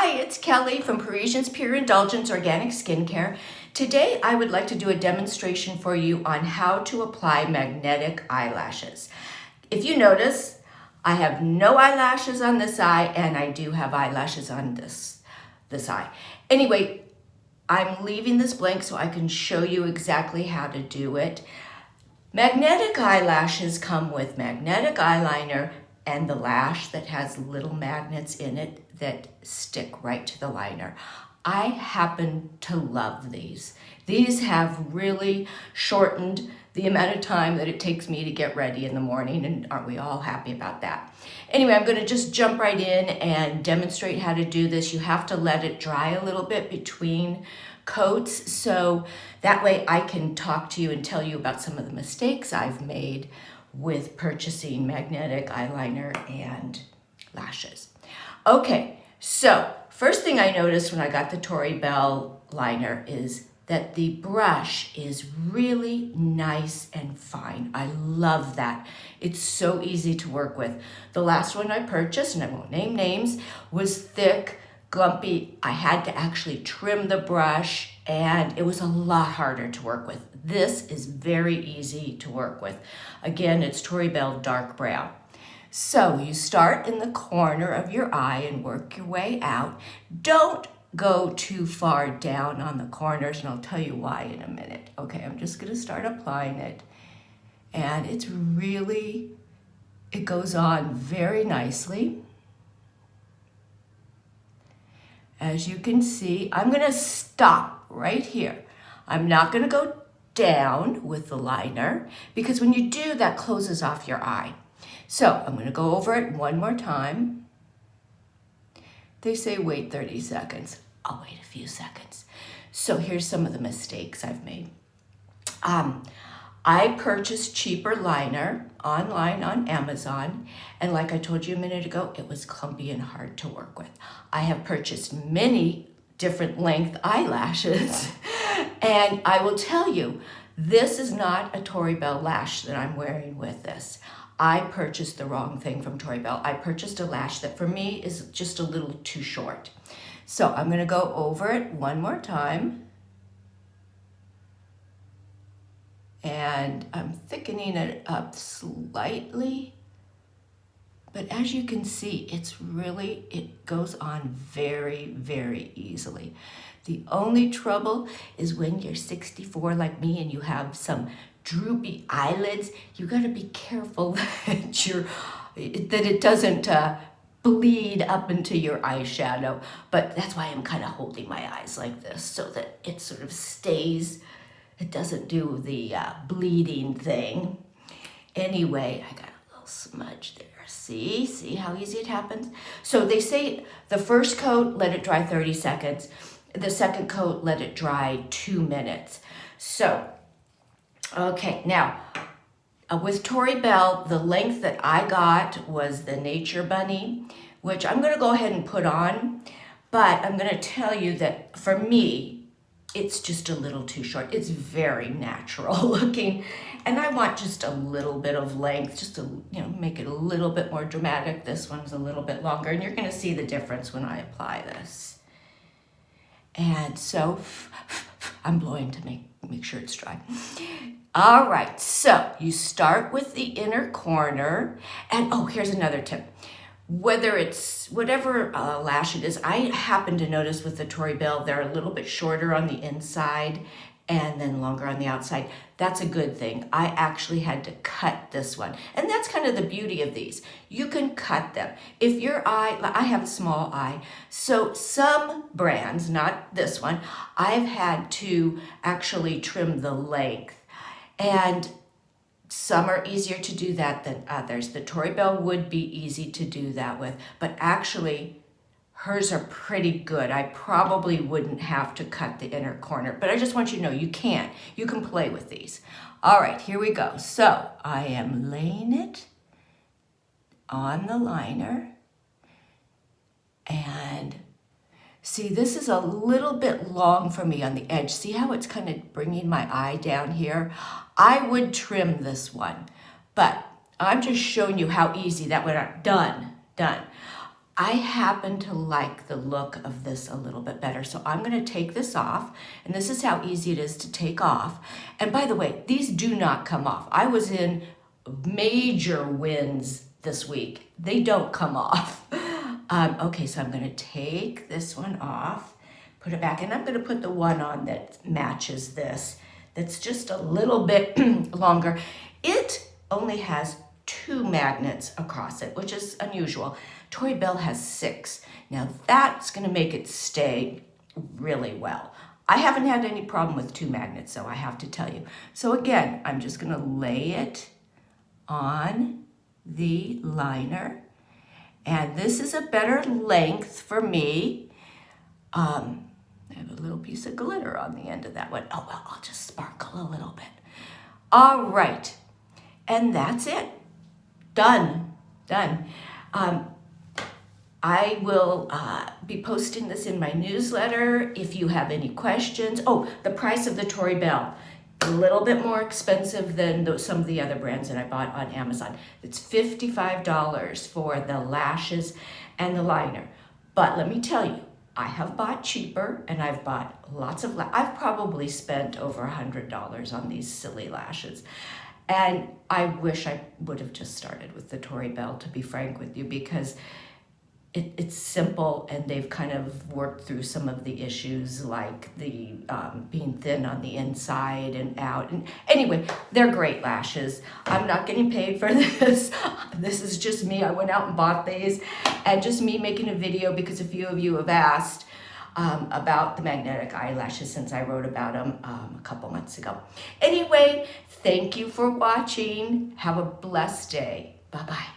Hi, it's Kelly from Parisian's Pure Indulgence Organic Skincare. Today I would like to do a demonstration for you on how to apply magnetic eyelashes. If you notice, I have no eyelashes on this eye and I do have eyelashes on this eye. Anyway, I'm leaving this blank so I can show you exactly how to do it. Magnetic eyelashes come with magnetic eyeliner and the lash that has little magnets in it that stick right to the liner. I happen to love these. These have really shortened the amount of time that it takes me to get ready in the morning, and aren't we all happy about that? Anyway, I'm going to just jump right in and demonstrate how to do this. You have to let it dry a little bit between coats, so that way I can talk to you and tell you about some of the mistakes I've made with purchasing magnetic eyeliner and lashes. Okay, so first thing I noticed when I got the Tory Bell liner is that the brush is really nice and fine. I love that. It's so easy to work with. The last one I purchased, and I won't name names, was thick, glumpy. I had to actually trim the brush and it was a lot harder to work with. This is very easy to work with. Again, it's Tory Bell Dark Brown. So you start in the corner of your eye and work your way out. Don't go too far down on the corners, and I'll tell you why in a minute. Okay, I'm just gonna start applying it. And it goes on very nicely. As you can see, I'm gonna stop right here. I'm not gonna go down with the liner because when you do, that closes off your eye. So I'm gonna go over it one more time. They say wait 30 seconds. I'll wait a few seconds. So here's some of the mistakes I've made. I purchased cheaper liner online on Amazon, and like I told you a minute ago, it was clumpy and hard to work with. I have purchased many different length eyelashes, and I will tell you, this is not a Tory Bell lash that I'm wearing with this. I purchased the wrong thing from Tory Bell. I purchased a lash that for me is just a little too short. So I'm gonna go over it one more time. And I'm thickening it up slightly. But as you can see, it goes on very, very easily. The only trouble is when you're 64 like me and you have some droopy eyelids, you gotta be careful that it doesn't bleed up into your eyeshadow. But that's why I'm kind of holding my eyes like this so that it sort of stays. It doesn't do the bleeding thing. Anyway, I got a little smudge there. See how easy it happens? So they say the first coat, let it dry 30 seconds. The second coat, let it dry 2 minutes. So, okay, now with Tory Bell, the length that I got was the Nature Bunny, which I'm gonna go ahead and put on, but I'm gonna tell you that for me, it's just a little too short. It's very natural looking, and I want just a little bit of length, just to make it a little bit more dramatic. This one's a little bit longer, and you're gonna see the difference when I apply this. And so I'm blowing to make sure it's dry. All right, so you start with the inner corner, and oh, here's another tip. Whether it's whatever lash it is, I happen to notice with the Tory Bell, they're a little bit shorter on the inside and then longer on the outside. That's a good thing. I actually had to cut this one. And that's kind of the beauty of these. You can cut them. If your eye, I have a small eye, so some brands, not this one, I've had to actually trim the length. And some are easier to do that than others. The Tory Bell would be easy to do that with, but actually hers are pretty good. I probably wouldn't have to cut the inner corner, but I just want you to know you can. You can play with these. All right, here we go. So I am laying it on the liner, and see, this is a little bit long for me on the edge. See how it's kind of bringing my eye down here? I would trim this one, but I'm just showing you how easy that went out. Done. I happen to like the look of this a little bit better. So I'm gonna take this off, and this is how easy it is to take off. And by the way, these do not come off. I was in major winds this week. They don't come off. Okay, so I'm gonna take this one off, put it back, and I'm gonna put the one on that matches this, that's just a little bit longer. It only has 2 magnets across it, which is unusual. Tory Bell has 6. Now that's gonna make it stay really well. I haven't had any problem with 2 magnets, so I have to tell you. So again, I'm just gonna lay it on the liner, and this is a better length for me. I have a little piece of glitter on the end of that one. Oh, well, I'll just sparkle a little bit. All right, and that's it. Done. I will be posting this in my newsletter if you have any questions. Oh, the price of the Tory Bell, a little bit more expensive than some of the other brands that I bought on Amazon. It's $55 for the lashes and the liner. But let me tell you, I have bought cheaper, and I've bought lots of, I've probably spent over $100 on these silly lashes. And I wish I would have just started with the Tory Bell, to be frank with you, because it's simple, and they've kind of worked through some of the issues, like the being thin on the inside and out. And anyway, they're great lashes. I'm not getting paid for this. This is just me. I went out and bought these, and just me making a video because a few of you have asked about the magnetic eyelashes since I wrote about them a couple months ago. Anyway, thank you for watching. Have a blessed day. Bye-bye.